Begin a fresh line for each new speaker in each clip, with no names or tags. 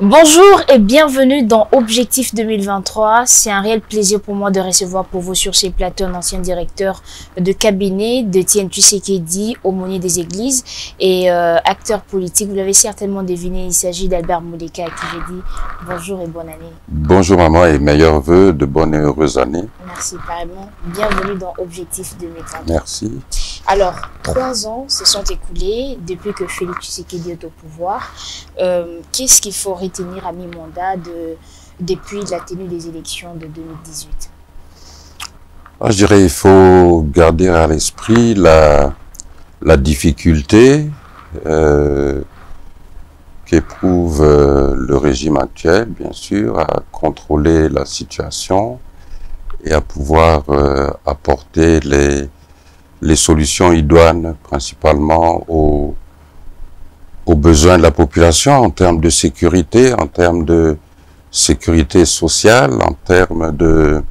Bonjour et bienvenue dans Objectif 2023. C'est un réel plaisir pour moi de recevoir pour vous sur ces plateaux un ancien directeur de cabinet d'Étienne Tshisekedi, aumônier des églises et acteur politique. Vous l'avez certainement deviné, il s'agit d'Albert Mouleka à qui je dis bonjour et bonne année.
Bonjour maman et meilleurs vœux de bonne et heureuse année.
Merci pareillement. Bienvenue dans Objectif 2023.
Merci.
Alors, 3 ans se sont écoulés depuis que Félix Tshisekedi est au pouvoir. Qu'est-ce qu'il faut retenir à mi-mandat depuis la tenue des élections de 2018?
Je dirais qu'il faut garder à l'esprit la difficulté qu'éprouve le régime actuel, bien sûr, à contrôler la situation et à pouvoir apporter les solutions idoines, principalement aux besoins de la population en termes de sécurité, en termes de sécurité sociale, en termes de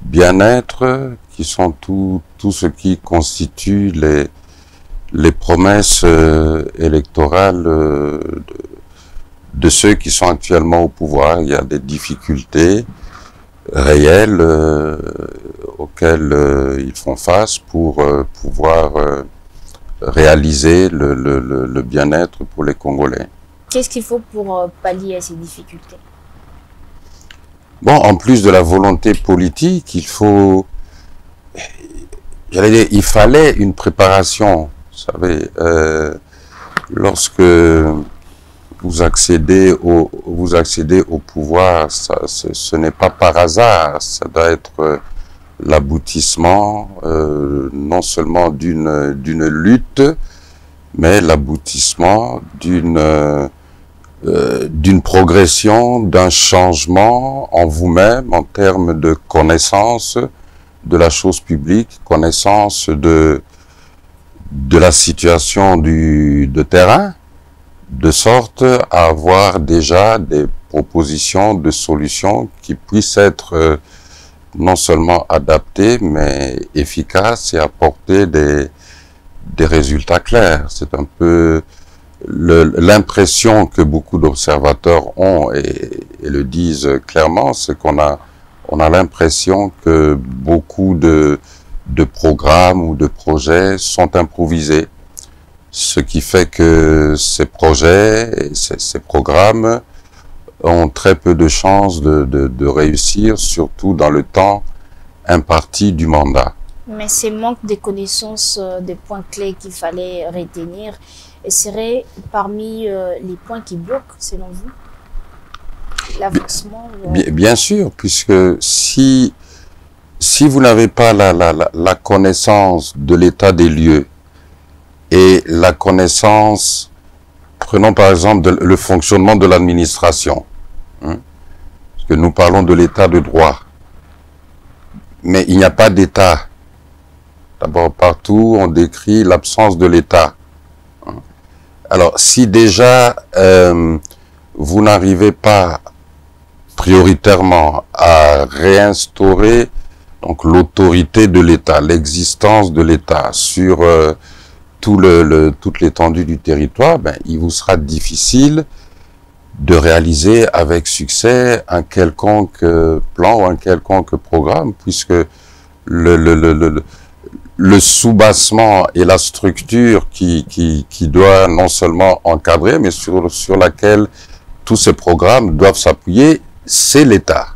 bien-être, qui sont tout ce qui constitue les promesses électorales de ceux qui sont actuellement au pouvoir. Il y a des difficultés réelles auxquelles ils font face pour pouvoir réaliser le bien-être pour les Congolais.
Qu'est-ce qu'il faut pour pallier à ces difficultés?
Bon, en plus de la volonté politique, il faut, j'allais dire, il fallait une préparation. Vous savez, lorsque vous accédez au pouvoir, ce n'est pas par hasard, ça doit être l'aboutissement non seulement d'une lutte, mais l'aboutissement d'une progression, d'un changement en vous-même en termes de connaissance de la chose publique, connaissance de la situation de terrain, de sorte à avoir déjà des propositions de solutions qui puissent être non seulement adaptées, mais efficaces et apporter des résultats clairs. C'est un peu l'impression que beaucoup d'observateurs ont et le disent clairement, c'est qu'on a l'impression que beaucoup de programmes ou de projets sont improvisés. Ce qui fait que ces projets et ces programmes ont très peu de chances de réussir, surtout dans le temps imparti du mandat.
Mais ces manques de connaissances des points clés qu'il fallait retenir seraient parmi les points qui bloquent, selon vous, l'avancement?
Bien sûr, puisque si vous n'avez pas la connaissance de l'état des lieux et la connaissance, prenons par exemple le fonctionnement de l'administration, parce que nous parlons de l'état de droit, mais il n'y a pas d'état. D'abord, partout, on décrit l'absence de l'état. Alors, si déjà vous n'arrivez pas prioritairement à réinstaurer donc l'autorité de l'État, l'existence de l'État sur toute l'étendue du territoire, ben, il vous sera difficile de réaliser avec succès un quelconque plan ou un quelconque programme, puisque le soubassement et la structure qui doit non seulement encadrer, mais sur laquelle tous ces programmes doivent s'appuyer, c'est l'État.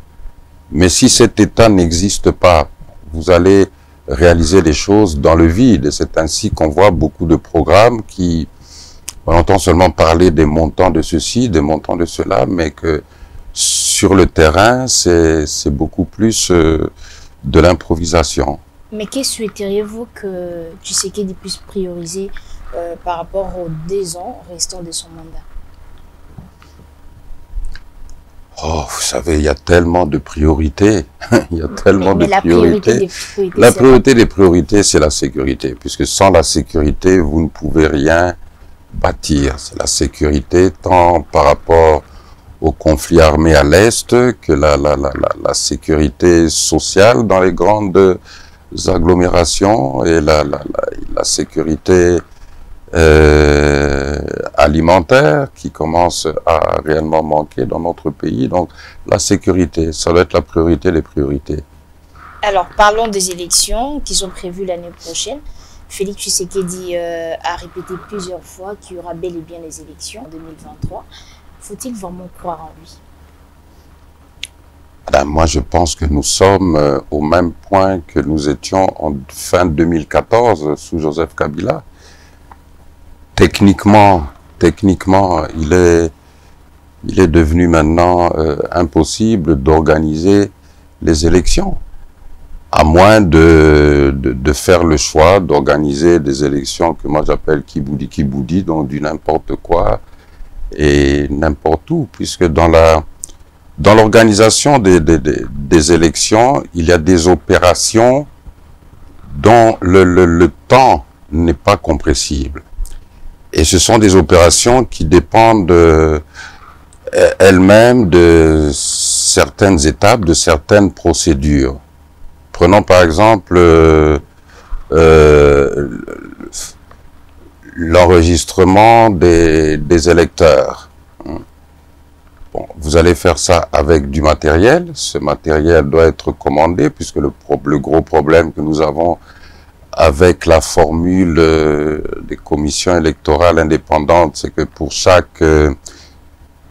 Mais si cet État n'existe pas, vous allez réaliser les choses dans le vide. Et c'est ainsi qu'on voit beaucoup de programmes qui, on entend seulement parler des montants de ceci, des montants de cela, mais que sur le terrain, c'est beaucoup plus de l'improvisation.
Mais qu'est-ce que souhaiteriez-vous que Tshisekedi puisse prioriser par rapport aux 2 ans restants de son mandat?
Oh, vous savez, il y a tellement de priorités. Il y a tellement de priorités. La priorité des priorités, c'est la sécurité, puisque sans la sécurité, vous ne pouvez rien bâtir. C'est la sécurité tant par rapport au conflit armé à l'Est que la sécurité sociale dans les grandes agglomérations et la sécurité alimentaire qui commence à réellement manquer dans notre pays. Donc la sécurité, ça doit être la priorité des priorités.
Alors, parlons des élections qui sont prévues l'année prochaine. Félix Tshisekedi a répété plusieurs fois qu'il y aura bel et bien les élections en 2023. Faut-il vraiment croire en lui?
Moi, je pense que nous sommes au même point que nous étions en fin 2014 sous Joseph Kabila. Techniquement, il est devenu maintenant impossible d'organiser les élections, à moins de faire le choix d'organiser des élections que moi j'appelle kiboudi, donc du n'importe quoi et n'importe où, puisque dans l'organisation des élections, il y a des opérations dont le temps n'est pas compressible. Et ce sont des opérations qui dépendent elles-mêmes de certaines étapes, de certaines procédures. Prenons par exemple l'enregistrement des électeurs. Bon, vous allez faire ça avec du matériel. Ce matériel doit être commandé, puisque le gros problème que nous avons avec la formule des commissions électorales indépendantes, c'est que pour chaque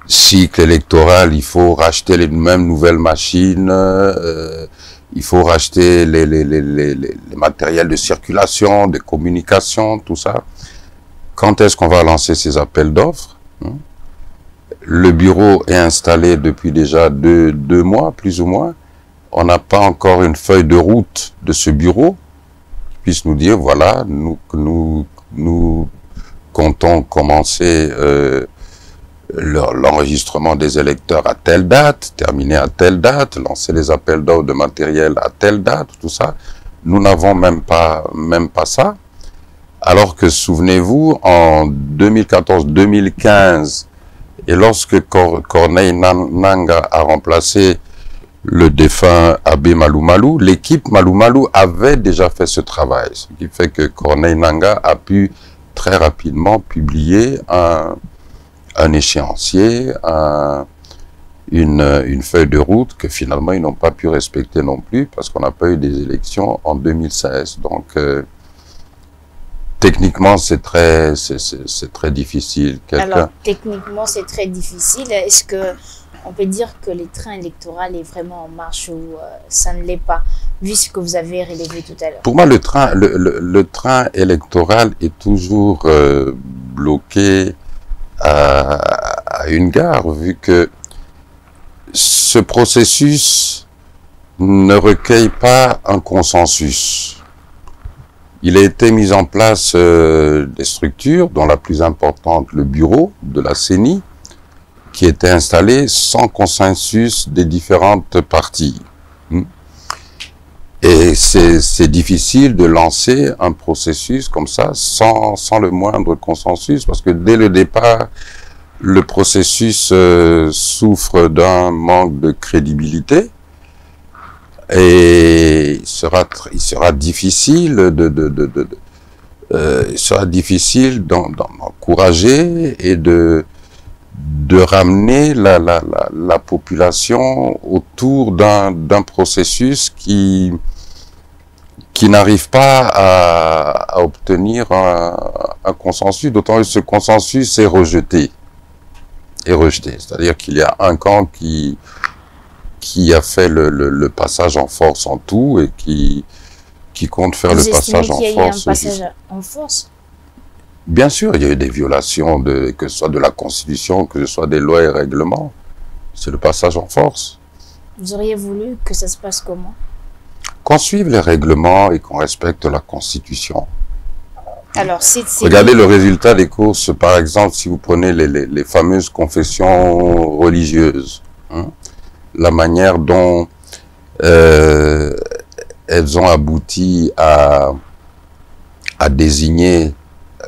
cycle électoral, il faut racheter les mêmes nouvelles machines, il faut racheter les matériels de circulation, de communication, tout ça. Quand est-ce qu'on va lancer ces appels d'offres? Le bureau est installé depuis déjà deux mois, plus ou moins. On n'a pas encore une feuille de route de ce bureau qui puisse nous dire, voilà, nous comptons commencer l'enregistrement des électeurs à telle date, terminer à telle date, lancer les appels d'offres de matériel à telle date, tout ça. Nous n'avons même pas ça. Alors que, souvenez-vous, en 2014-2015, et lorsque Corneille Nangaa a remplacé le défunt Abbé Malou Malou, l'équipe Malou Malou avait déjà fait ce travail. Ce qui fait que Corneille Nangaa a pu très rapidement publier un échéancier, une feuille de route que finalement ils n'ont pas pu respecter non plus parce qu'on n'a pas eu des élections en 2016. Donc, techniquement, c'est très difficile.
Alors, techniquement, c'est très difficile. Est-ce que on peut dire que le train électoral est vraiment en marche ou ça ne l'est pas, vu ce que vous avez relevé tout à l'heure?
Pour moi, le train électoral est toujours bloqué à une gare, vu que ce processus ne recueille pas un consensus. Il a été mis en place des structures, dont la plus importante, le bureau de la CENI, qui était installé sans consensus des différentes parties. Et c'est difficile de lancer un processus comme ça sans le moindre consensus, parce que dès le départ, le processus souffre d'un manque de crédibilité. Et il sera difficile d'encourager et de ramener la population autour d'un processus qui n'arrive pas à obtenir un consensus, d'autant que ce consensus est rejeté. C'est-à-dire qu'il y a un camp qui a fait le passage en force en tout et qui compte faire le passage en force.
Vous estimez qu'il y a eu un passage en force?
Bien sûr, il y a eu des violations, que ce soit de la Constitution, que ce soit des lois et règlements. C'est le passage en force.
Vous auriez voulu que ça se passe comment?
Qu'on suive les règlements et qu'on respecte la Constitution.
Alors,
regardez le résultat des courses, par exemple, si vous prenez les fameuses confessions religieuses. La manière dont elles ont abouti à désigner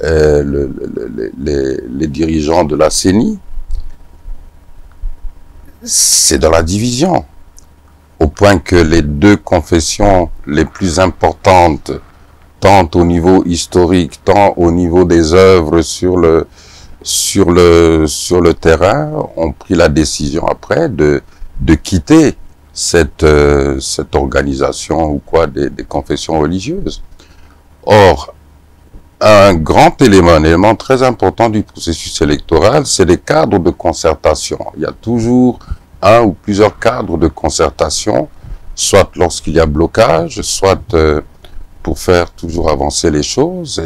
les dirigeants de la CENI, c'est dans la division, au point que les deux confessions les plus importantes tant au niveau historique, tant au niveau des œuvres sur le terrain, ont pris la décision après de quitter cette organisation ou quoi des confessions religieuses. Or, un élément très important du processus électoral, c'est les cadres de concertation. Il y a toujours un ou plusieurs cadres de concertation, soit lorsqu'il y a blocage, soit pour faire toujours avancer les choses.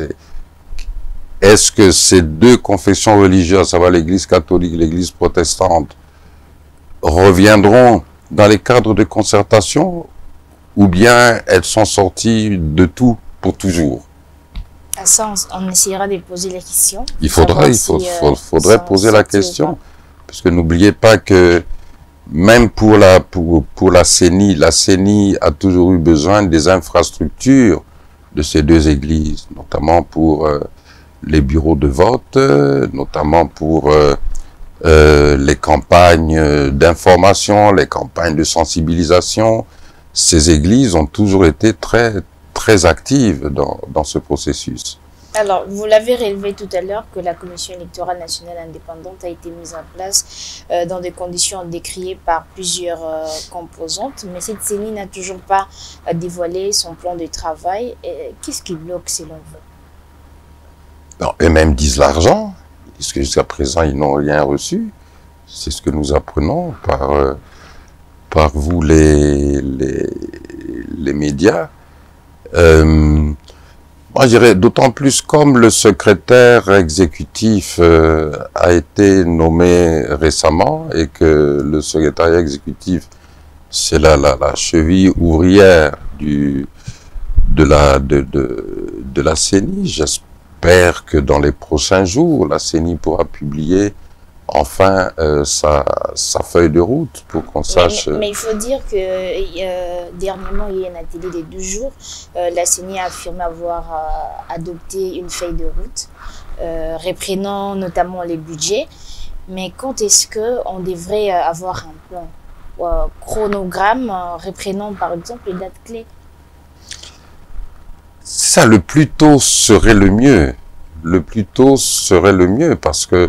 Est-ce que ces deux confessions religieuses, à savoir l'Église catholique et l'Église protestante, reviendront dans les cadres de concertation, ou bien elles sont sorties de tout pour toujours?
À ça, on essaiera de poser la question.
Il faudrait poser la question, parce que n'oubliez pas que même pour la CENI a toujours eu besoin des infrastructures de ces deux églises, notamment pour les bureaux de vote, notamment pour les campagnes d'information, les campagnes de sensibilisation. Ces églises ont toujours été très actives dans ce processus.
Alors, vous l'avez relevé tout à l'heure que la Commission électorale nationale indépendante a été mise en place dans des conditions décriées par plusieurs composantes, mais cette CENI n'a toujours pas dévoilé son plan de travail. Qu'est-ce qui bloque selon vous?
Eux-mêmes disent l'argent, puisque jusqu'à présent ils n'ont rien reçu. C'est ce que nous apprenons par vous les médias. Moi, je dirais d'autant plus comme le secrétaire exécutif a été nommé récemment et que le secrétariat exécutif, c'est la cheville ouvrière de la CENI. J'espère que dans les prochains jours, la CENI pourra publier enfin sa feuille de route pour qu'on sache...
Mais il faut dire que dernièrement, il y a un atelier de 2 jours. La CENI a affirmé avoir adopté une feuille de route, reprenant notamment les budgets. Mais quand est-ce qu'on devrait avoir un plan chronogramme reprenant par exemple les dates clés?
Ça, le plus tôt serait le mieux. Le plus tôt serait le mieux parce que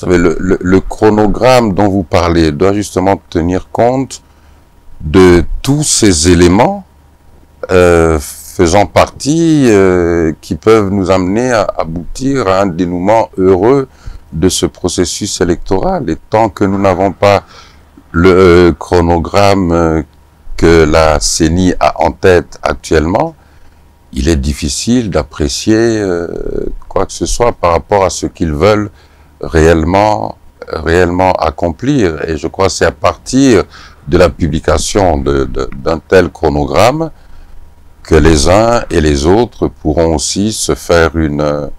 vous savez, le chronogramme dont vous parlez doit justement tenir compte de tous ces éléments faisant partie, qui peuvent nous amener à aboutir à un dénouement heureux de ce processus électoral. Et tant que nous n'avons pas le chronogramme que la CENI a en tête actuellement, il est difficile d'apprécier quoi que ce soit par rapport à ce qu'ils veulent réellement accomplir. Et je crois que c'est à partir de la publication d'un tel chronogramme que les uns et les autres pourront aussi se faire une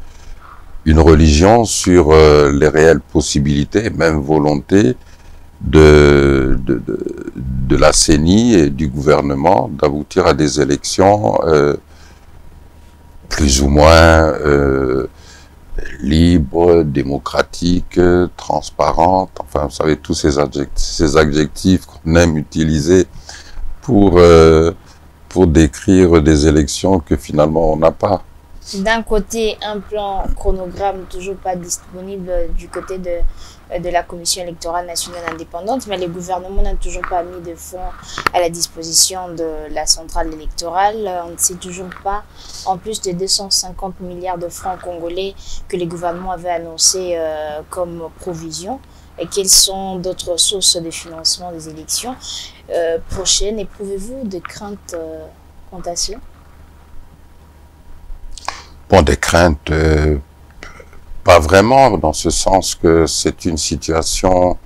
religion sur les réelles possibilités, même volonté de la CENI et du gouvernement d'aboutir à des élections plus ou moins libre, démocratique, transparente, enfin, vous savez, tous ces adjectifs qu'on aime utiliser pour décrire des élections que finalement on n'a pas.
D'un côté, un plan chronogramme toujours pas disponible du côté de la Commission électorale nationale indépendante, mais le gouvernement n'a toujours pas mis de fonds à la disposition de la centrale électorale. On ne sait toujours pas, en plus de 250 milliards de francs congolais que le gouvernement avait annoncé comme provision, et quelles sont d'autres sources de financement des élections prochaines. Éprouvez-vous de craintes quant à cela?
Bon, des craintes, pas vraiment, dans ce sens que c'est une situation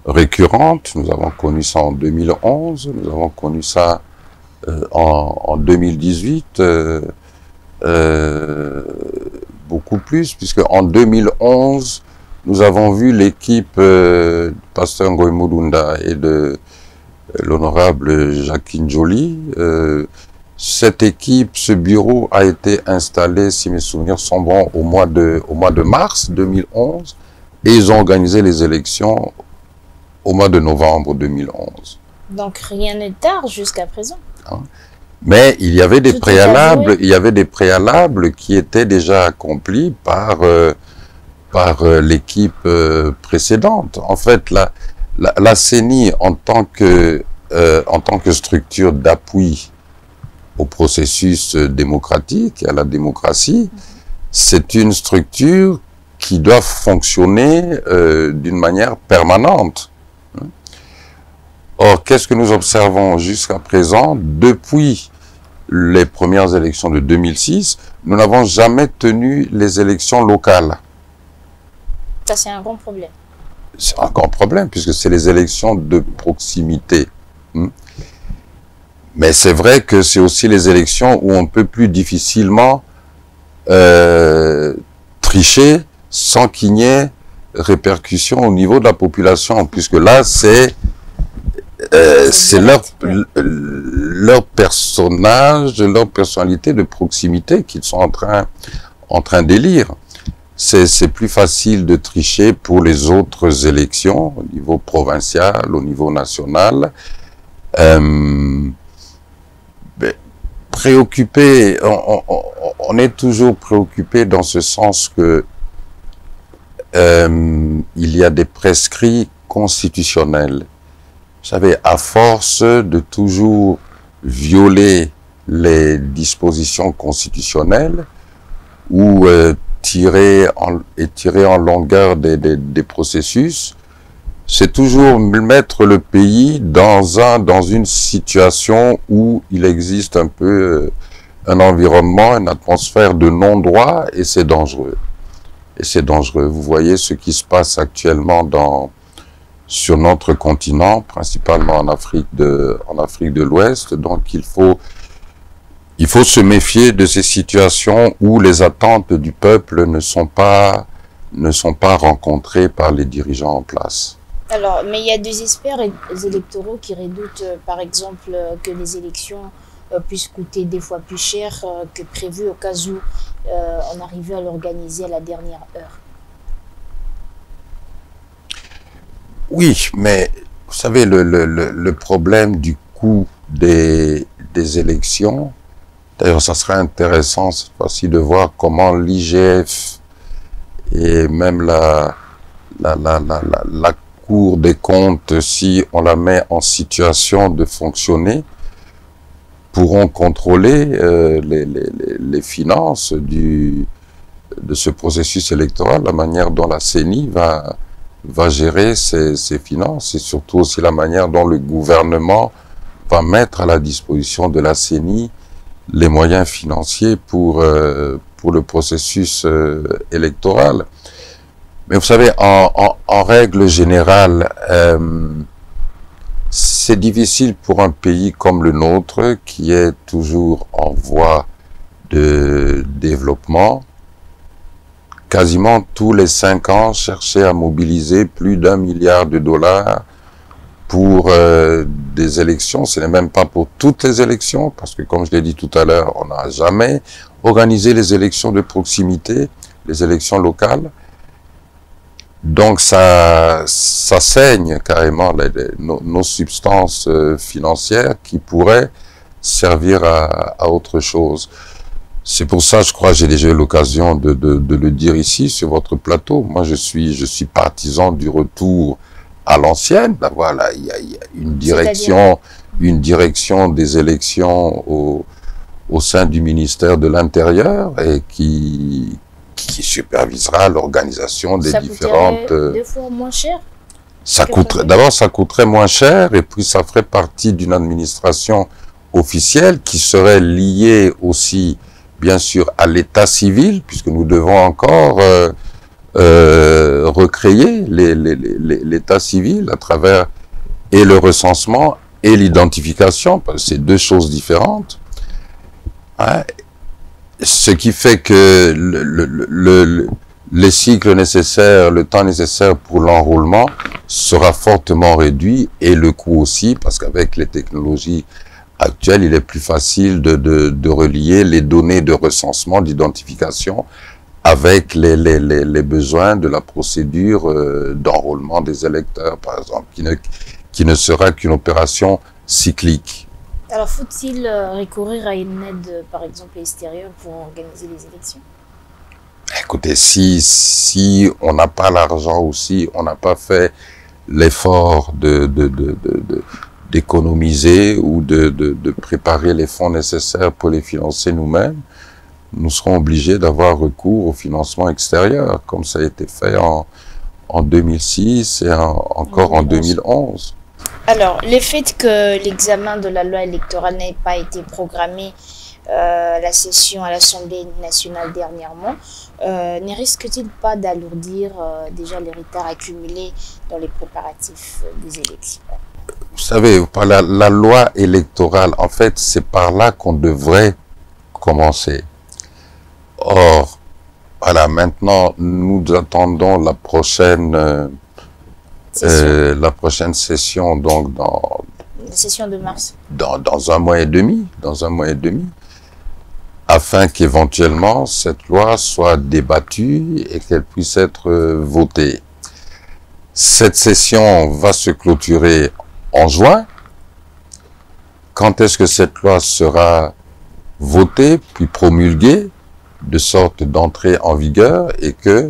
récurrente. Nous avons connu ça en 2011, nous avons connu ça en 2018, beaucoup plus, puisque en 2011, nous avons vu l'équipe du pasteur Ngoy Mudunda et de l'honorable Jacqueline Joly. Cette équipe, ce bureau a été installé, si mes souvenirs sont bons, au mois de mars 2011, et ils ont organisé les élections au mois de novembre 2011.
Donc rien ne tarde jusqu'à présent.
Hein? Mais il y avait des
Tout est avoué.
préalables, il y avait des préalables qui étaient déjà accomplis par l'équipe précédente. En fait, la CENI en tant que structure d'appui au processus démocratique, à la démocratie, c'est une structure qui doit fonctionner d'une manière permanente. Or, qu'est-ce que nous observons jusqu'à présent? Depuis les premières élections de 2006, nous n'avons jamais tenu les élections locales.
Ça, c'est un grand problème.
C'est un grand problème, puisque c'est les élections de proximité. Mais c'est vrai que c'est aussi les élections où on peut plus difficilement tricher sans qu'il n'y ait répercussion au niveau de la population, puisque là, c'est leur personnage, leur personnalité de proximité qu'ils sont en train d'élire. C'est plus facile de tricher pour les autres élections, au niveau provincial, au niveau national. Préoccupé, on est toujours préoccupé dans ce sens que il y a des prescrits constitutionnels. Vous savez, à force de toujours violer les dispositions constitutionnelles ou tirer en longueur des processus, c'est toujours mettre le pays dans une situation où il existe un peu un environnement, une atmosphère de non-droit, et c'est dangereux. Et c'est dangereux. Vous voyez ce qui se passe actuellement sur notre continent, principalement en Afrique de l'Ouest. Donc il faut se méfier de ces situations où les attentes du peuple ne sont pas rencontrées par les dirigeants en place.
Alors, mais il y a des experts électoraux qui redoutent, par exemple, que les élections puissent coûter des fois plus cher que prévu au cas où on arrivait à l'organiser à la dernière heure.
Oui, mais vous savez, le problème du coût des élections, d'ailleurs, ça serait intéressant cette fois-ci de voir comment l'IGF et même la Cour des comptes, si on la met en situation de fonctionner, pourront contrôler les finances de ce processus électoral, la manière dont la CENI va gérer ses finances et surtout aussi la manière dont le gouvernement va mettre à la disposition de la CENI les moyens financiers pour le processus électoral. Mais vous savez, en règle générale, c'est difficile pour un pays comme le nôtre, qui est toujours en voie de développement, quasiment tous les 5 ans, chercher à mobiliser plus d'1 milliard de dollars pour des élections. Ce n'est même pas pour toutes les élections, parce que comme je l'ai dit tout à l'heure, on n'a jamais organisé les élections de proximité, les élections locales. Donc ça saigne carrément nos substances financières qui pourraient servir à autre chose. C'est pour ça, je crois, j'ai déjà eu l'occasion de le dire ici sur votre plateau. Moi, je suis partisan du retour à l'ancienne. Voilà, il y a une direction des élections au sein du ministère de l'Intérieur et qui supervisera l'organisation des différentes...
Ça coûterait 2 fois moins cher?
D'abord, ça coûterait moins cher et puis ça ferait partie d'une administration officielle qui serait liée aussi, bien sûr, à l'état civil, puisque nous devons encore recréer l'état civil à travers et le recensement et l'identification, parce que c'est 2 choses différentes. Hein? Ce qui fait que les cycles nécessaires, le temps nécessaire pour l'enrôlement sera fortement réduit et le coût aussi, parce qu'avec les technologies actuelles, il est plus facile de relier les données de recensement, d'identification avec les besoins de la procédure d'enrôlement des électeurs, par exemple, qui ne sera qu'une opération cyclique.
Alors, faut-il recourir à une aide, par exemple, extérieure pour organiser les élections?
Écoutez, si on n'a pas l'argent ou si on n'a pas fait l'effort d'économiser ou de préparer les fonds nécessaires pour les financer nous-mêmes, nous serons obligés d'avoir recours au financement extérieur, comme ça a été fait en 2006 et encore en 2011.
Alors, le fait que l'examen de la loi électorale n'ait pas été programmé la session à l'Assemblée nationale dernièrement, ne risque-t-il pas d'alourdir déjà les retards accumulés dans les préparatifs des élections?
Vous savez, la loi électorale, en fait, c'est par là qu'on devrait commencer. Or, voilà, maintenant, nous attendons la prochaine session, donc
la session de mars.
Dans un mois et demi, afin qu'éventuellement cette loi soit débattue et qu'elle puisse être votée. Cette session va se clôturer en juin. Quand est-ce que cette loi sera votée puis promulguée de sorte d'entrer en vigueur et que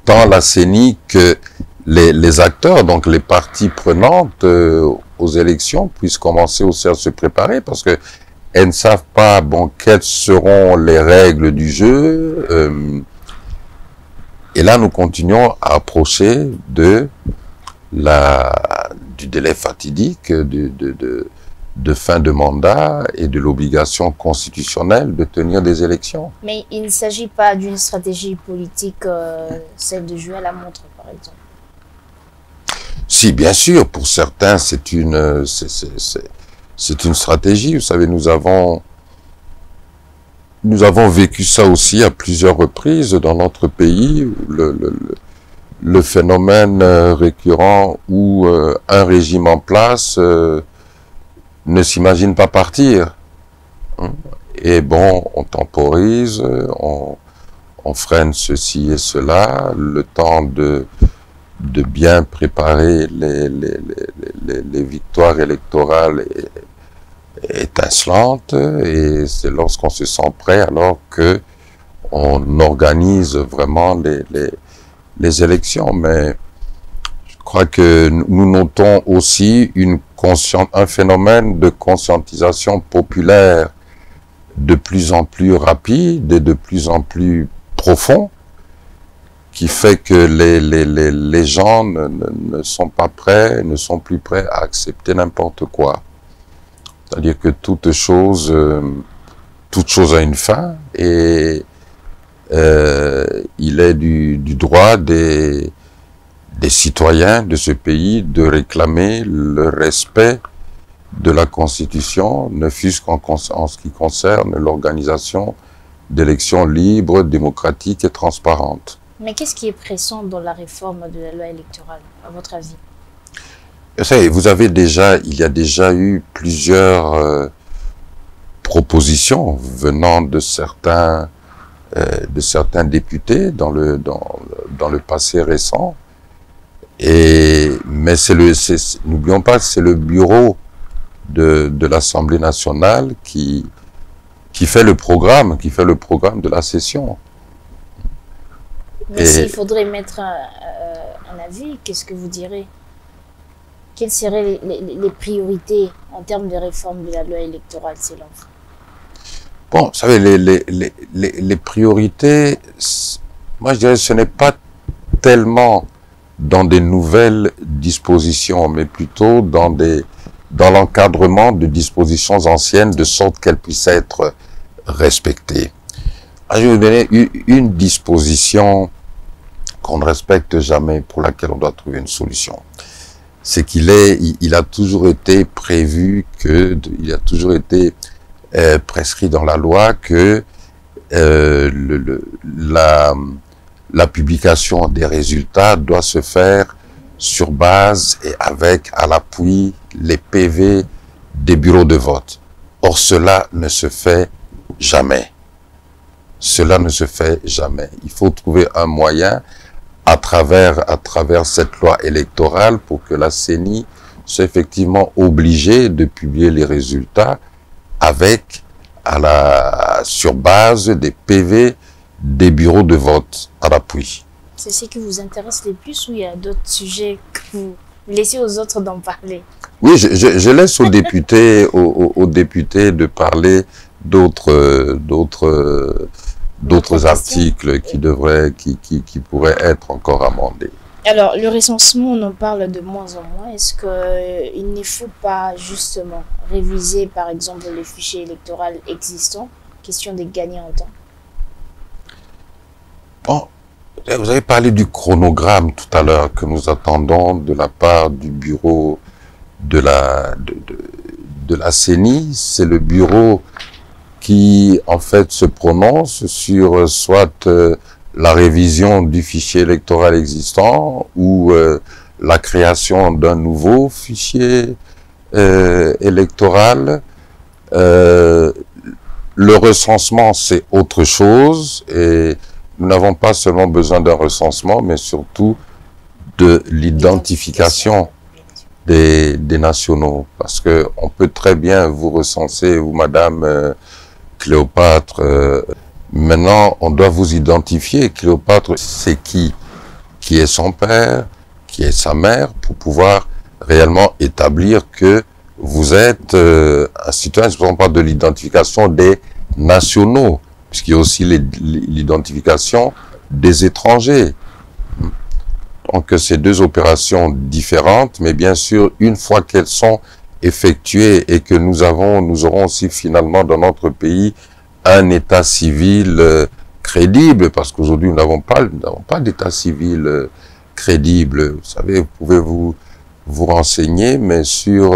tant la CENI que les acteurs, donc les parties prenantes aux élections puissent commencer aussi à se préparer parce que elles ne savent pas, bon, quelles seront les règles du jeu. Et là, nous continuons à approcher du délai fatidique de fin de mandat et de l'obligation constitutionnelle de tenir des élections.
Mais il ne s'agit pas d'une stratégie politique, celle de jouer à la montre, par exemple.
Si, bien sûr, pour certains, c'est une stratégie. Vous savez, nous avons vécu ça aussi à plusieurs reprises dans notre pays, le phénomène récurrent où un régime en place ne s'imagine pas partir. Et bon, on temporise, on freine ceci et cela, le temps de bien préparer les victoires électorales étincelantes, et c'est lorsqu'on se sent prêt alors que on organise vraiment les élections. Mais je crois que nous notons aussi un phénomène de conscientisation populaire de plus en plus rapide et de plus en plus profond, qui fait que les gens ne sont pas prêts, ne sont plus prêts à accepter n'importe quoi. C'est-à-dire que toute chose a une fin, et il est du droit des citoyens de ce pays de réclamer le respect de la Constitution, ne fût-ce en ce qui concerne l'organisation d'élections libres, démocratiques et transparentes.
Mais qu'est-ce qui est pressant dans la réforme de la loi électorale, à votre avis?
Il y a déjà eu plusieurs propositions venant de certains députés dans le passé récent. Mais n'oublions pas, c'est le bureau de l'Assemblée nationale qui fait le programme de la session.
Mais s'il faudrait mettre un avis, qu'est-ce que vous direz? Quelles seraient les priorités en termes de réforme de la loi électorale selon vous?
Bon, vous savez, les priorités, moi je dirais, ce n'est pas tellement dans des nouvelles dispositions, mais plutôt dans l'encadrement de dispositions anciennes, de sorte qu'elles puissent être respectées. Je vais vous donner une disposition qu'on ne respecte jamais, pour laquelle on doit trouver une solution. C'est il a toujours été prévu il a toujours été prescrit dans la loi que la publication des résultats doit se faire sur base et avec à l'appui les PV des bureaux de vote. Or, cela ne se fait jamais. Cela ne se fait jamais. Il faut trouver un moyen à travers cette loi électorale pour que la CENI sont effectivement obligés de publier les résultats sur base des PV des bureaux de vote à l'appui.
C'est ce qui vous intéresse le plus ou il y a d'autres sujets que vous laissez aux autres d'en parler?
Oui, je laisse aux députés, aux députés de parler d'autres articles qui pourraient être encore amendés.
Alors, le recensement, on en parle de moins en moins. Est-ce qu'il ne faut pas justement réviser, par exemple, les fichiers électoraux existants? Question de gagner en temps.
Bon, vous avez parlé du chronogramme tout à l'heure que nous attendons de la part du bureau de la CENI. C'est le bureau qui, en fait, se prononce sur soit la révision du fichier électoral existant ou la création d'un nouveau fichier électoral. Le recensement, c'est autre chose et nous n'avons pas seulement besoin d'un recensement, mais surtout de l'identification des nationaux. Parce que on peut très bien vous recenser, vous, Madame Cléopâtre. Maintenant, on doit vous identifier. Cléopâtre, c'est qui est son père, qui est sa mère, pour pouvoir réellement établir que vous êtes un citoyen. Je ne parle pas de l'identification des nationaux, puisqu'il y a aussi l'identification des étrangers. Donc, c'est deux opérations différentes, mais bien sûr, une fois qu'elles sont effectuées et que nous aurons aussi finalement dans notre pays un état civil crédible, parce qu'aujourd'hui, nous n'avons pas d'état civil crédible. Vous savez, vous pouvez vous renseigner, mais sur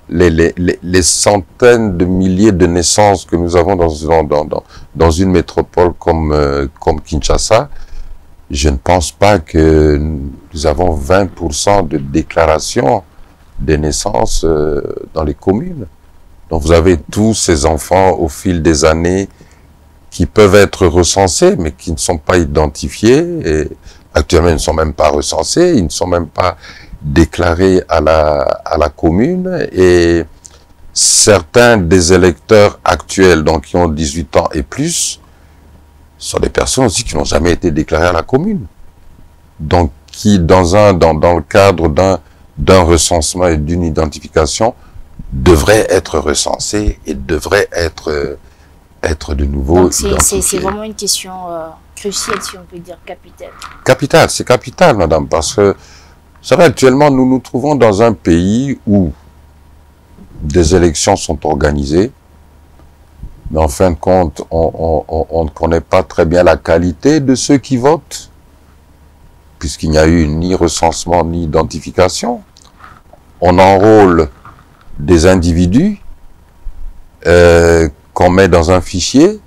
les centaines de milliers de naissances que nous avons dans une métropole comme Kinshasa, je ne pense pas que nous avons 20% de déclaration des naissances dans les communes. Donc vous avez tous ces enfants au fil des années qui peuvent être recensés, mais qui ne sont pas identifiés. Et actuellement, ils ne sont même pas recensés, ils ne sont même pas déclarés à la commune. Et certains des électeurs actuels, donc qui ont 18 ans et plus, sont des personnes aussi qui n'ont jamais été déclarées à la commune. Donc qui, dans le cadre d'un recensement et d'une identification, devraient être recensés et devraient être de nouveau identifiés.
C'est vraiment une question cruciale, si on peut dire, capitale.
Capitale, c'est capital, madame, parce que, vous savez, actuellement, nous nous trouvons dans un pays où des élections sont organisées, mais en fin de compte, on ne connaît pas très bien la qualité de ceux qui votent, puisqu'il n'y a eu ni recensement ni identification. On enrôle des individus qu'on met dans un fichier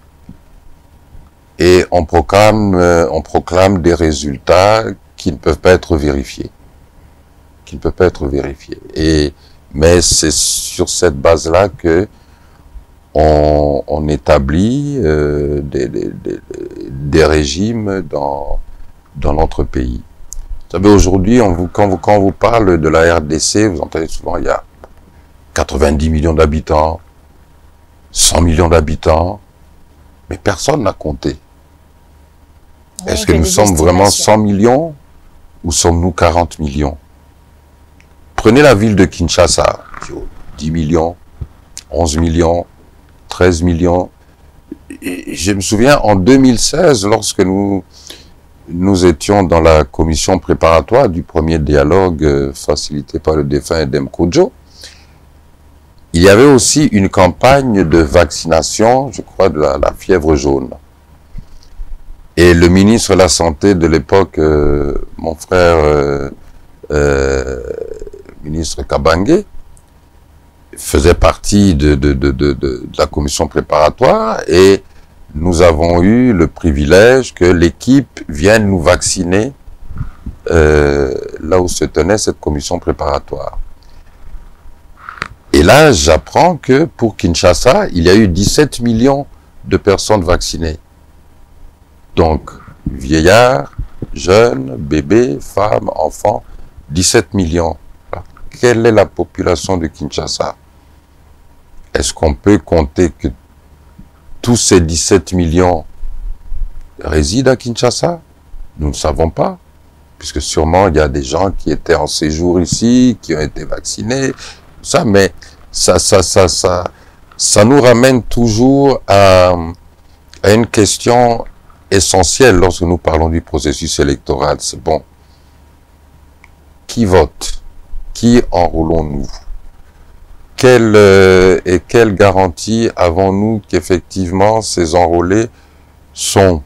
et on proclame des résultats qui ne peuvent pas être vérifiés. Mais c'est sur cette base-là que on établit des régimes dans notre pays. Vous savez, aujourd'hui, quand on vous parle de la RDC, vous entendez souvent, il y a 90 millions d'habitants, 100 millions d'habitants, mais personne n'a compté. Est-ce que nous sommes vraiment 100 millions ou sommes-nous 40 millions? Prenez la ville de Kinshasa, 10 millions, 11 millions, 13 millions. Et je me souviens, en 2016, lorsque nous étions dans la commission préparatoire du premier dialogue facilité par le défunt Edem Kodjo, il y avait aussi une campagne de vaccination, je crois, de la fièvre jaune. Et le ministre de la Santé de l'époque, mon frère, ministre Kabange, faisait partie de la commission préparatoire et nous avons eu le privilège que l'équipe vienne nous vacciner là où se tenait cette commission préparatoire. Et là, j'apprends que pour Kinshasa, il y a eu 17 millions de personnes vaccinées. Donc, vieillards, jeunes, bébés, femmes, enfants, 17 millions. quelle est la population de Kinshasa? Est-ce qu'on peut compter que tous ces 17 millions résident à Kinshasa? Nous ne savons pas, puisque sûrement il y a des gens qui étaient en séjour ici, qui ont été vaccinés, ça, mais ça nous ramène toujours à une question essentielle lorsque nous parlons du processus électoral. C'est bon, qui vote? Qui enrôlons-nous? Et quelle garantie avons-nous qu'effectivement ces enrôlés sont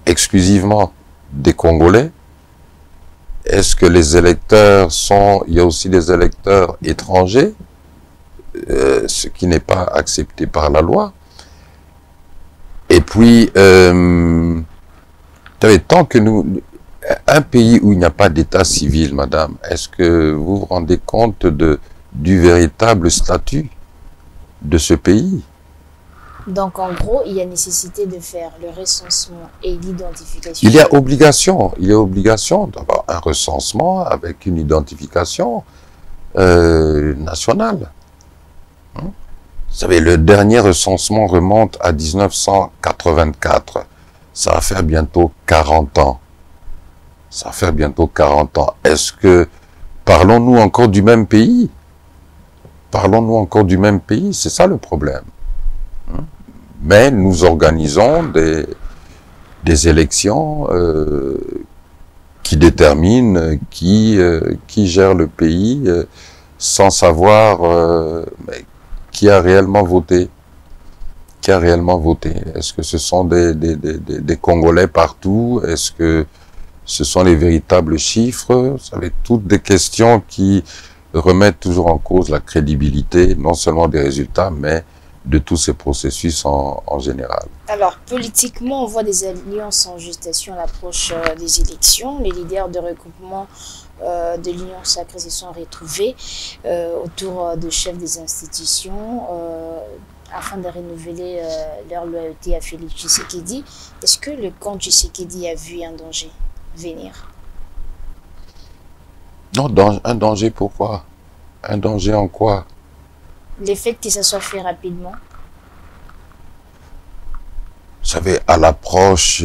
exclusivement des Congolais? Est-ce que les électeurs il y a aussi des électeurs étrangers, ce qui n'est pas accepté par la loi? Et puis, tant que un pays où il n'y a pas d'état civil, madame, est-ce que vous vous rendez compte du véritable statut de ce pays?
Donc, en gros, il y a nécessité de faire le recensement et l'identification.
Il y a obligation d'avoir un recensement avec une identification nationale. Vous savez, le dernier recensement remonte à 1984. Ça va faire bientôt 40 ans. Ça va faire bientôt 40 ans. Est-ce que, parlons-nous encore du même pays? Parlons-nous encore du même pays? C'est ça le problème. Mais nous organisons des élections qui déterminent qui gère le pays sans savoir qui a réellement voté. Qui a réellement voté? Est-ce que ce sont des Congolais partout? Est-ce que ce sont les véritables chiffres? Vous savez, toutes des questions qui remettent toujours en cause la crédibilité, non seulement des résultats, mais de tous ces processus en général.
Alors, politiquement, on voit des alliances en gestation à l'approche des élections. Les leaders de regroupement de l'Union sacrée se sont retrouvés autour de chefs des institutions afin de renouveler leur loyauté à Félix Tshisekedi. Est-ce que le camp Tshisekedi a vu un danger venir?
Non, un danger pourquoi? Un danger en quoi?
Le fait que ça soit fait rapidement.
Vous savez, à l'approche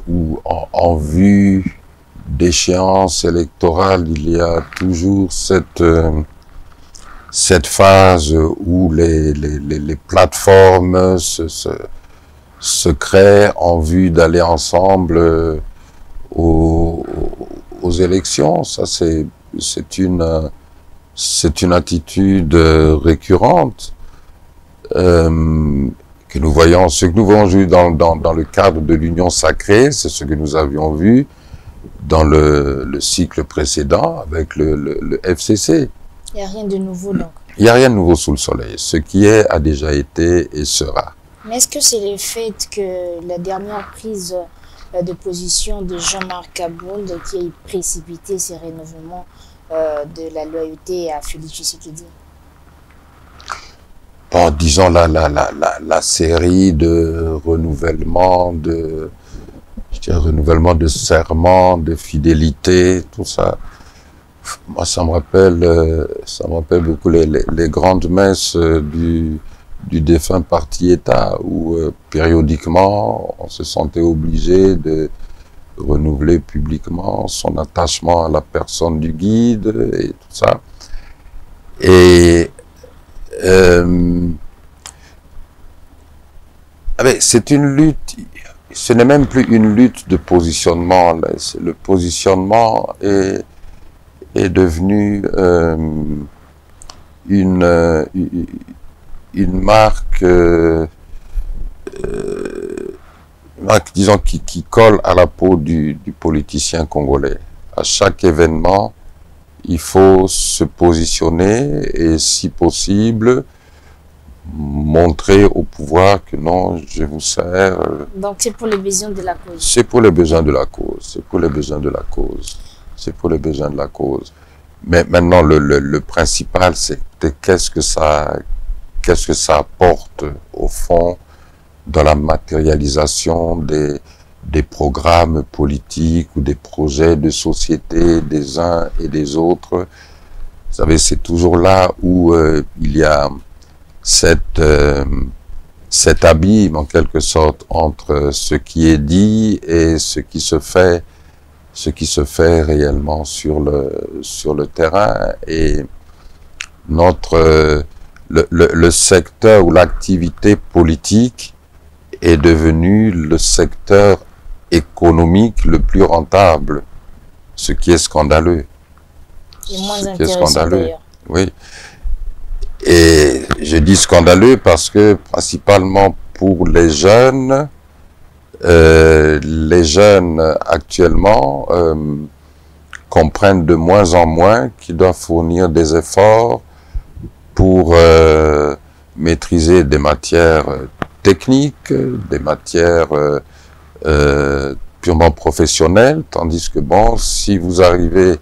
ou en vue d'échéances électorales, il y a toujours cette phase où les plateformes se créent en vue d'aller ensemble aux élections. Ça, c'est une attitude récurrente que nous voyons. Ce que nous voyons aujourd'hui dans le cadre de l'Union sacrée, c'est ce que nous avions vu dans le cycle précédent avec le FCC.
Il n'y a rien de nouveau donc.
Il n'y a rien de nouveau sous le soleil. Ce qui est a déjà été et sera.
Mais est-ce que c'est le fait que la dernière prise de position de Jean-Marc Kabound qui a précipité ces renouvellements de la loyauté à Félix Tshisekedi?
Bon, disons la série de renouvellements, de serments, de fidélité, tout ça. Moi, ça me rappelle beaucoup les grandes messes du défunt parti État où périodiquement on se sentait obligé de renouveler publiquement son attachement à la personne du guide et tout ça. Et c'est une lutte, ce n'est même plus une lutte de positionnement. Le positionnement est devenu une marque, disons, qui colle à la peau du politicien congolais. À chaque événement, il faut se positionner et, si possible, montrer au pouvoir que non, je vous sers.
Donc c'est pour les besoins de la cause.
C'est pour les besoins de la cause. C'est pour les besoins de la cause. C'est pour les besoins de la cause. Mais maintenant, le principal, c'est qu'est-ce que ça apporte au fond dans la matérialisation des programmes politiques ou des projets de société des uns et des autres. savez, c'est toujours là où il y a cet abîme, en quelque sorte, entre ce qui est dit et ce qui se fait réellement sur le terrain. Et le secteur ou l'activité politique est devenu le secteur économique le plus rentable, ce qui est scandaleux.
Et moins intéressant d'ailleurs.
Oui. Et je dis scandaleux parce que principalement pour les jeunes actuellement comprennent de moins en moins qu'ils doivent fournir des efforts pour maîtriser des matières techniques, des matières purement professionnelles, tandis que bon, si vous arrivez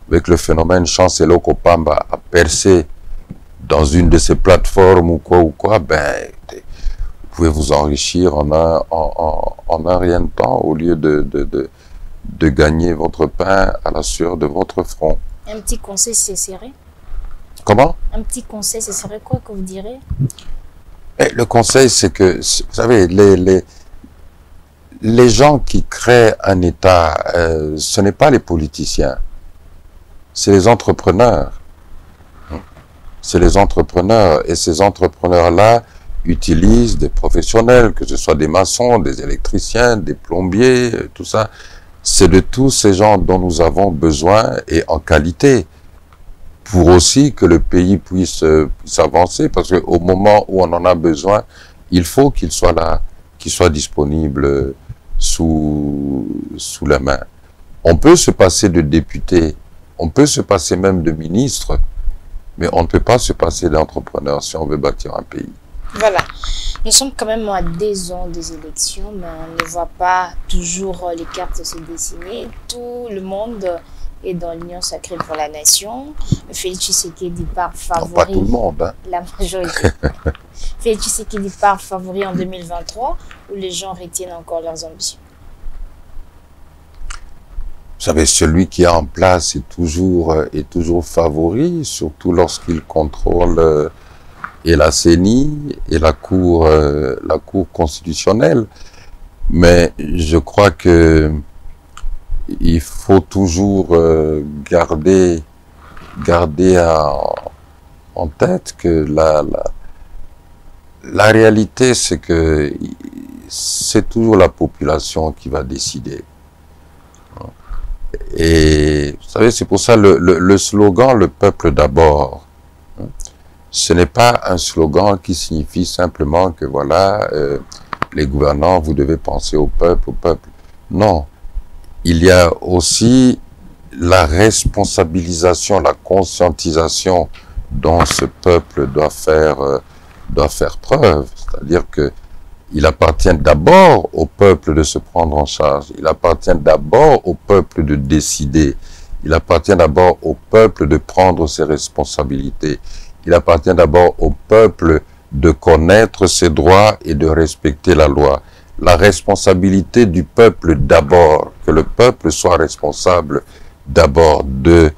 avec le phénomène Chancelo Kopamba à percer dans une de ces plateformes ou quoi, ben, vous pouvez vous enrichir en un rien de temps au lieu de gagner votre pain à la sueur de votre front.
Un petit conseil, ce serait?
Comment?
Un petit conseil, ce serait quoi que vous direz?
Le conseil, c'est que, vous savez, les gens qui créent un État, ce n'est pas les politiciens, c'est les entrepreneurs. C'est les entrepreneurs, et ces entrepreneurs-là utilisent des professionnels, que ce soit des maçons, des électriciens, des plombiers, tout ça. C'est de tous ces gens dont nous avons besoin, et en qualité, pour aussi que le pays puisse avancer, parce qu'au moment où on en a besoin, il faut qu'il soit là, qu'il soit disponible sous la main. On peut se passer de députés, on peut se passer même de ministres, mais on ne peut pas se passer d'entrepreneurs si on veut bâtir un pays.
Voilà. Nous sommes quand même à 2 ans des élections, mais on ne voit pas toujours les cartes se dessiner. Tout le monde est dans l'Union sacrée pour la nation. Félix Tshisekedi part favori.
Non, pas tout le monde, hein.
La majorité. Félix Tshisekedi part favori en 2023, où les gens retiennent encore leurs ambitions.
Vous savez, celui qui est en place est toujours favori, surtout lorsqu'il contrôle et la CENI et la Cour constitutionnelle. Mais je crois que il faut toujours garder en tête que la réalité, c'est que c'est toujours la population qui va décider. Et vous savez, c'est pour ça le slogan « Le peuple d'abord », ce n'est pas un slogan qui signifie simplement que voilà, les gouvernants, vous devez penser au peuple, Non, il y a aussi la responsabilisation, la conscientisation dont ce peuple doit faire preuve. C'est-à-dire que il appartient d'abord au peuple de se prendre en charge. Il appartient d'abord au peuple de décider. Il appartient d'abord au peuple de prendre ses responsabilités. Il appartient d'abord au peuple de connaître ses droits et de respecter la loi. La responsabilité du peuple d'abord, que le peuple soit responsable d'abord de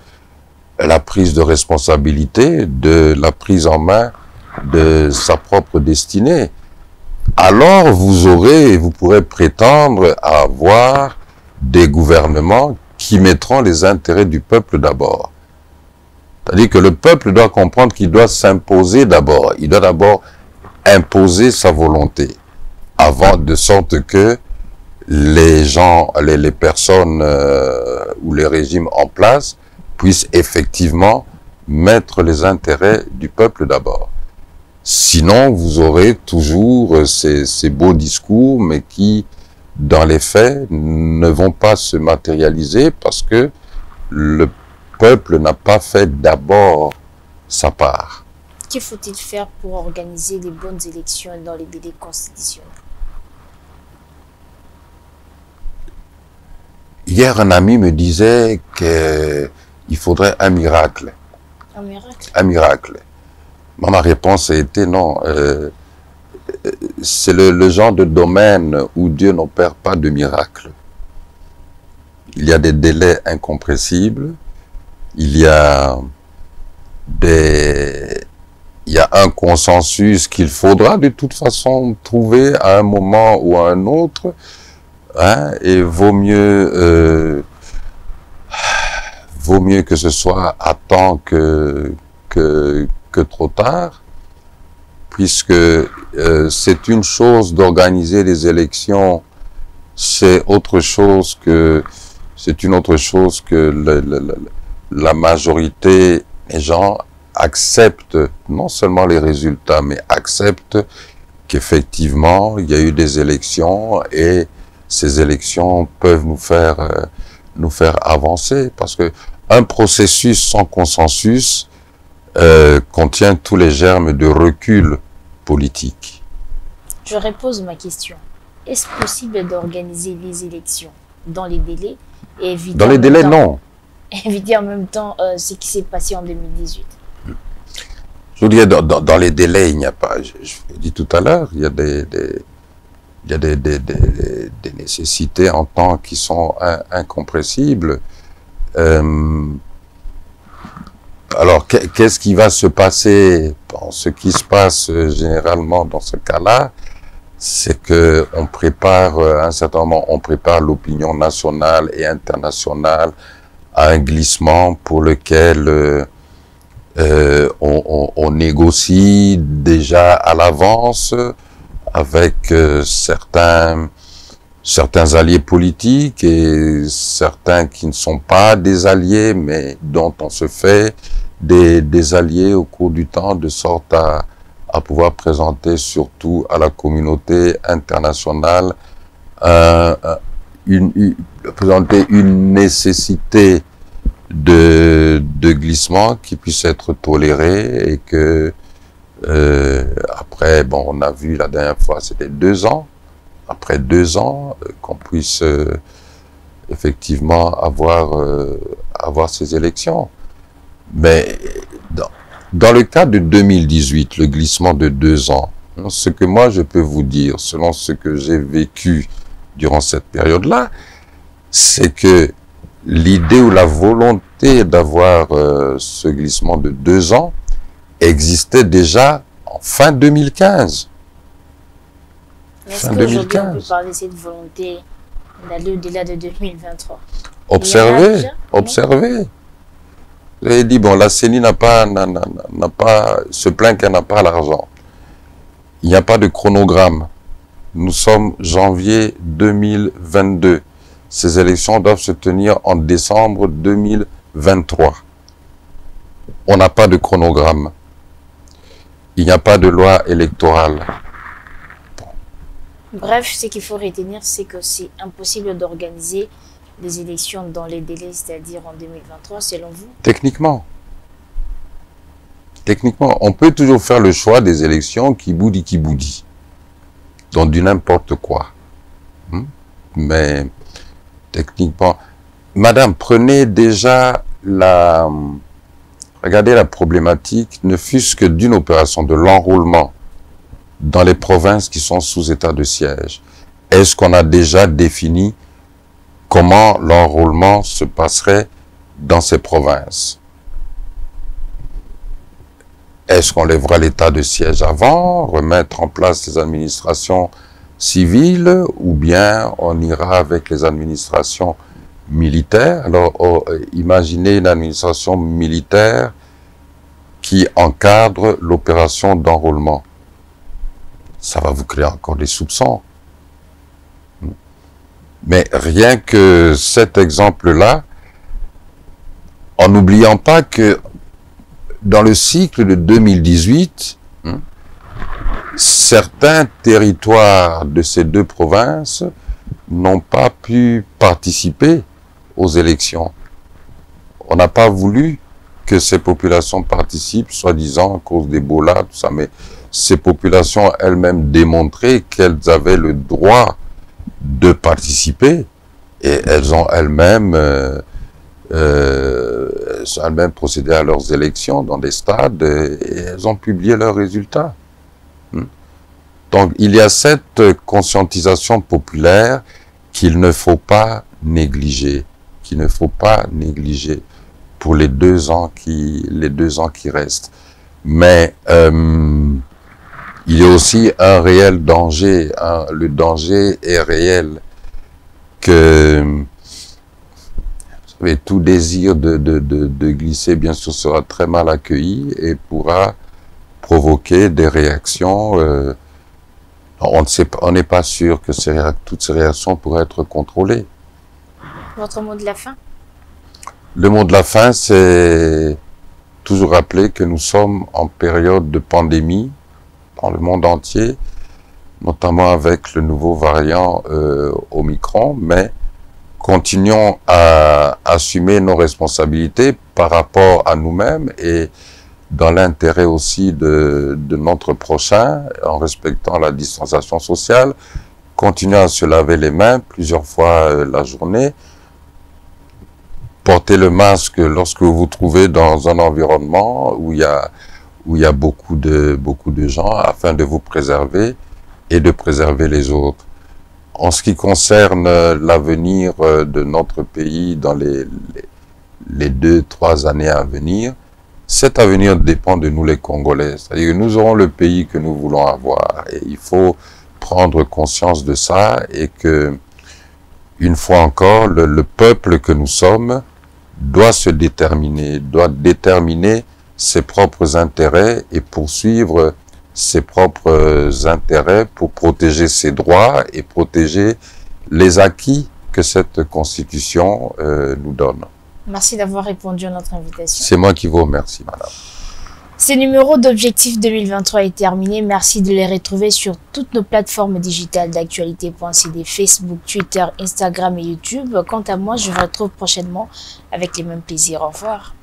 la prise de responsabilité, de la prise en main de sa propre destinée. Alors vous pourrez prétendre à avoir des gouvernements qui mettront les intérêts du peuple d'abord. C'est-à-dire que le peuple doit comprendre qu'il doit s'imposer d'abord. Il doit d'abord imposer sa volonté, avant de sorte que les gens, les personnes ou les régimes en place puissent effectivement mettre les intérêts du peuple d'abord. Sinon, vous aurez toujours ces beaux discours, mais qui, dans les faits, ne vont pas se matérialiser parce que le peuple n'a pas fait d'abord sa part.
Que faut-il faire pour organiser les bonnes élections dans les délais constitutionnels?
Hier, un ami me disait qu'il faudrait un miracle.
Un miracle?
Un miracle. Ma réponse a été non. C'est le genre de domaine où Dieu n'opère pas de miracle. Il y a des délais incompressibles. Il y a il y a un consensus qu'il faudra de toute façon trouver à un moment ou à un autre, hein, et vaut mieux que ce soit à temps que trop tard, puisque c'est une chose d'organiser des élections, c'est une autre chose que la majorité des gens acceptent non seulement les résultats, mais acceptent qu'effectivement il y a eu des élections et ces élections peuvent nous faire avancer, parce que un processus sans consensus contient tous les germes de recul politique.
Je repose ma question. Est-ce possible d'organiser les élections dans les délais et éviter
dans les délais, non.
Éviter en même temps ce qui s'est passé en 2018?
Je vous dis, dans les délais, il n'y a pas, je l'ai dit tout à l'heure, il y a des nécessités en temps qui sont incompressibles. Alors, qu'est-ce qui va se passer? Bon, ce qui se passe généralement dans ce cas-là, c'est que on prépare, à un certain moment, on prépare l'opinion nationale et internationale à un glissement pour lequel on négocie déjà à l'avance avec certains alliés politiques et certains qui ne sont pas des alliés, mais dont on se fait des alliés au cours du temps, de sorte à pouvoir présenter surtout à la communauté internationale présenter une nécessité de glissement qui puisse être tolérée, et que après, bon, on a vu la dernière fois, c'était 2 ans, après 2 ans, qu'on puisse effectivement avoir ces élections. Mais dans le cas de 2018, le glissement de 2 ans, ce que moi je peux vous dire, selon ce que j'ai vécu durant cette période-là, c'est que l'idée ou la volonté d'avoir ce glissement de 2 ans existait déjà en fin 2015.
Est-ce qu'aujourd'hui on peut parler de cette volonté d'aller au-delà de 2023?
Observez. Vous avez dit, bon, la CENI se plaint qu'elle n'a pas l'argent. Il n'y a pas de chronogramme. Nous sommes janvier 2022. Ces élections doivent se tenir en décembre 2023. On n'a pas de chronogramme. Il n'y a pas de loi électorale.
Bref, ce qu'il faut retenir, c'est que c'est impossible d'organiser les élections dans les délais, c'est-à-dire en 2023, selon vous?
Techniquement, on peut toujours faire le choix des élections qui boudit, donc du n'importe quoi. Mais techniquement, madame, prenez déjà regardez la problématique, ne fût-ce que d'une opération de l'enrôlement dans les provinces qui sont sous état de siège. Est-ce qu'on a déjà défini comment l'enrôlement se passerait dans ces provinces? Est-ce qu'on lèvera l'état de siège avant, remettre en place les administrations civiles, ou bien on ira avec les administrations militaires? Alors, imaginez une administration militaire qui encadre l'opération d'enrôlement. Ça va vous créer encore des soupçons. Mais rien que cet exemple-là, en n'oubliant pas que dans le cycle de 2018, certains territoires de ces 2 provinces n'ont pas pu participer aux élections. On n'a pas voulu que ces populations participent, soi-disant à cause d'Ebola, tout ça, mais ces populations elles-mêmes démontraient qu'elles avaient le droit de participer, et elles ont elles-mêmes procédé à leurs élections dans des stades, et elles ont publié leurs résultats. Donc il y a cette conscientisation populaire qu'il ne faut pas négliger, pour les 2 ans qui restent. Mais il y a aussi un réel danger. Le danger est réel que vous savez, tout désir de glisser, bien sûr, sera très mal accueilli et pourra provoquer des réactions. On n'est pas sûr que toutes ces réactions pourraient être contrôlées.
Votre mot de la fin?
Le mot de la fin, c'est toujours rappeler que nous sommes en période de pandémie dans le monde entier, notamment avec le nouveau variant Omicron, mais continuons à assumer nos responsabilités par rapport à nous-mêmes et dans l'intérêt aussi de notre prochain, en respectant la distanciation sociale. Continuons à se laver les mains plusieurs fois la journée. Portez le masque lorsque vous vous trouvez dans un environnement où il y a beaucoup de gens, afin de vous préserver et de préserver les autres. En ce qui concerne l'avenir de notre pays dans les 2-3 années à venir, cet avenir dépend de nous les Congolais. C'est-à-dire que nous aurons le pays que nous voulons avoir. Et il faut prendre conscience de ça et que, une fois encore, le peuple que nous sommes doit se déterminer, doit déterminer ses propres intérêts et poursuivre ses propres intérêts pour protéger ses droits et protéger les acquis que cette Constitution nous donne.
Merci d'avoir répondu à notre invitation.
C'est moi qui vous remercie, madame.
Ce numéro d'Objectif 2023 est terminé. Merci de les retrouver sur toutes nos plateformes digitales d'actualité.cd, Facebook, Twitter, Instagram et YouTube. Quant à moi, je vous retrouve prochainement avec les mêmes plaisirs. Au revoir.